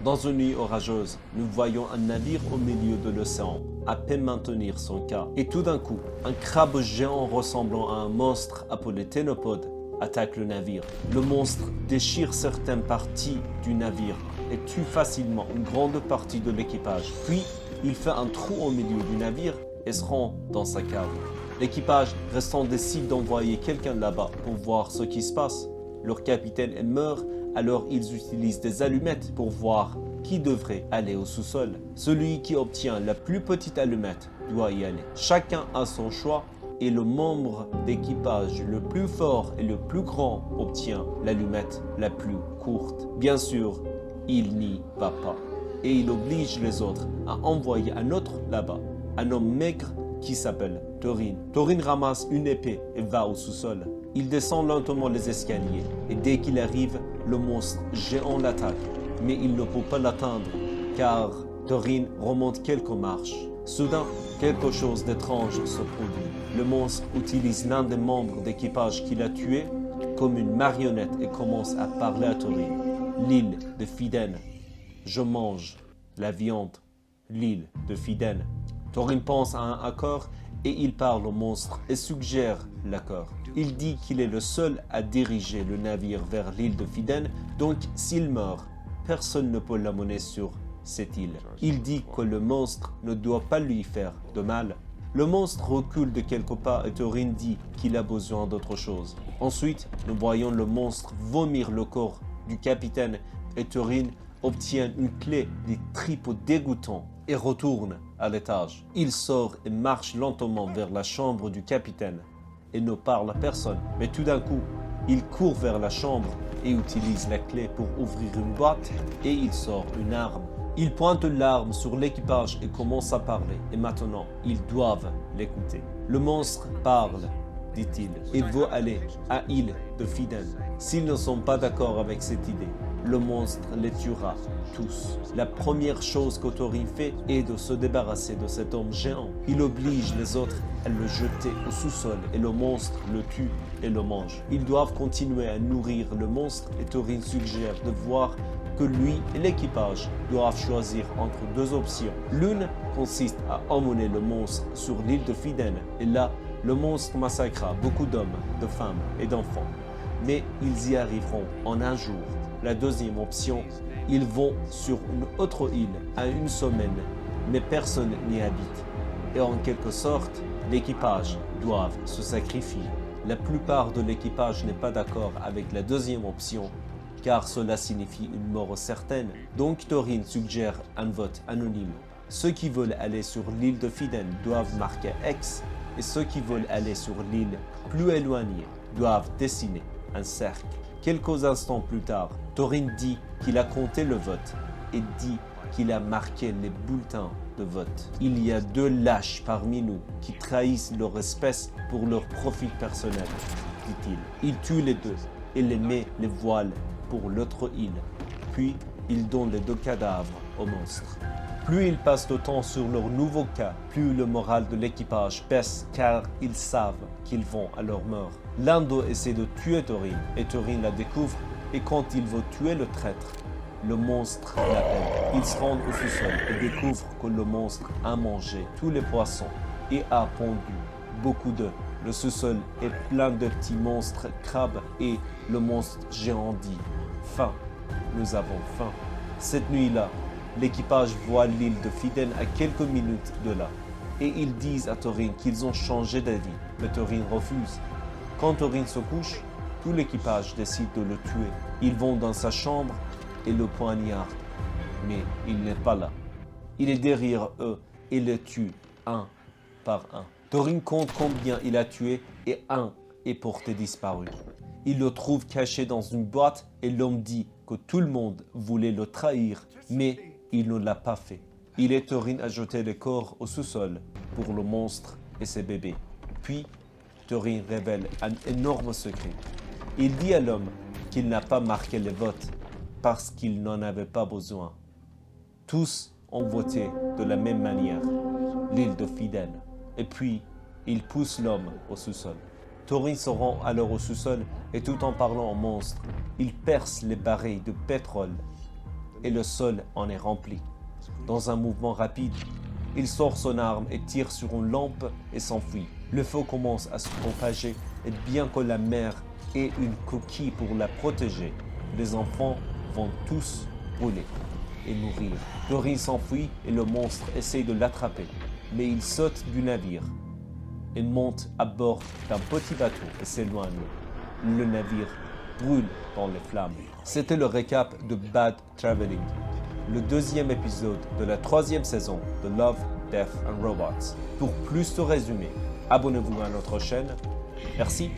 Dans une nuit orageuse, nous voyons un navire au milieu de l'océan, à peine maintenir son cap. Et tout d'un coup, un crabe géant ressemblant à un monstre appelé Ténopode attaque le navire. Le monstre déchire certaines parties du navire et tue facilement une grande partie de l'équipage. Puis, il fait un trou au milieu du navire et se rend dans sa cave. L'équipage restant décide d'envoyer quelqu'un là-bas pour voir ce qui se passe. Leur capitaine meurt, alors ils utilisent des allumettes pour voir qui devrait aller au sous-sol. Celui qui obtient la plus petite allumette doit y aller. Chacun a son choix et le membre d'équipage le plus fort et le plus grand obtient l'allumette la plus courte. Bien sûr, il n'y va pas et il oblige les autres à envoyer un autre là-bas, un homme maigre qui s'appelle Thorin. Thorin ramasse une épée et va au sous-sol. Il descend lentement les escaliers et dès qu'il arrive, le monstre géant l'attaque. Mais il ne peut pas l'atteindre car Thorin remonte quelques marches. Soudain, quelque chose d'étrange se produit. Le monstre utilise l'un des membres d'équipage qu'il a tué comme une marionnette et commence à parler à Thorin. L'île de Fiden. Je mange la viande. L'île de Fiden. Thorin pense à un accord et il parle au monstre et suggère l'accord. Il dit qu'il est le seul à diriger le navire vers l'île de Fiden, donc s'il meurt, personne ne peut l'amener sur cette île. Il dit que le monstre ne doit pas lui faire de mal. Le monstre recule de quelques pas et Thorin dit qu'il a besoin d'autre chose. Ensuite, nous voyons le monstre vomir le corps du capitaine et Thorin obtient une clé des tripes dégoûtants et retourne à l'étage. Il sort et marche lentement vers la chambre du capitaine et ne parle à personne. Mais tout d'un coup, il court vers la chambre et utilise la clé pour ouvrir une boîte et il sort une arme. Il pointe l'arme sur l'équipage et commence à parler. Et maintenant, ils doivent l'écouter. Le monstre parle, dit-il, et veut aller à l'île de Fiden. S'ils ne sont pas d'accord avec cette idée, le monstre les tuera tous. La première chose que Thorin fait est de se débarrasser de cet homme géant. Il oblige les autres à le jeter au sous-sol et le monstre le tue et le mange. Ils doivent continuer à nourrir le monstre et Thorin suggère de voir que lui et l'équipage doivent choisir entre deux options. L'une consiste à emmener le monstre sur l'île de Fiden et là, le monstre massacrera beaucoup d'hommes, de femmes et d'enfants. Mais ils y arriveront en un jour. La deuxième option, ils vont sur une autre île à une semaine, mais personne n'y habite. Et en quelque sorte, l'équipage doit se sacrifier. La plupart de l'équipage n'est pas d'accord avec la deuxième option, car cela signifie une mort certaine. Donc Thorin suggère un vote anonyme. Ceux qui veulent aller sur l'île de Fiden doivent marquer X, et ceux qui veulent aller sur l'île plus éloignée doivent dessiner un cercle. Quelques instants plus tard, Thorin dit qu'il a compté le vote et dit qu'il a marqué les bulletins de vote. Il y a deux lâches parmi nous qui trahissent leur espèce pour leur profit personnel, dit-il. Il tue les deux et les met les voiles pour l'autre île. Puis, il donne les deux cadavres au monstre. Plus ils passent de temps sur leur nouveau cas, plus le moral de l'équipage baisse car ils savent qu'ils vont à leur mort. L'un d'eux essaie de tuer Thorin et Thorin la découvre et quand il veut tuer le traître, le monstre l'appelle. Ils se rendent au sous-sol et découvrent que le monstre a mangé tous les poissons et a pondu beaucoup d'œufs. Le sous-sol est plein de petits monstres crabes et le monstre géant dit « Faim, nous avons faim ». Cette nuit-là, l'équipage voit l'île de Fiden à quelques minutes de là et ils disent à Thorin qu'ils ont changé d'avis, mais Thorin refuse. Quand Thorin se couche, tout l'équipage décide de le tuer. Ils vont dans sa chambre et le poignardent, mais il n'est pas là. Il est derrière eux et les tue un par un. Thorin compte combien il a tué et un est porté disparu. Il le trouve caché dans une boîte et l'homme dit que tout le monde voulait le trahir, mais il ne l'a pas fait. Il et Thorin a jeté les corps au sous-sol pour le monstre et ses bébés. Puis, Thorin révèle un énorme secret. Il dit à l'homme qu'il n'a pas marqué les votes parce qu'il n'en avait pas besoin. Tous ont voté de la même manière, l'île de Fiden. Et puis, il pousse l'homme au sous-sol. Thorin se rend alors au sous-sol et tout en parlant au monstre, il perce les barils de pétrole et le sol en est rempli. Dans un mouvement rapide, il sort son arme et tire sur une lampe et s'enfuit. Le feu commence à se propager et bien que la mère ait une coquille pour la protéger, les enfants vont tous brûler et mourir. Dory s'enfuit et le monstre essaie de l'attraper, mais il saute du navire. Il monte à bord d'un petit bateau et s'éloigne. Le navire brûle dans les flammes. C'était le récap de Bad Traveling, le deuxième épisode de la troisième saison de Love, Death and Robots. Pour plus de résumés, abonnez-vous à notre chaîne. Merci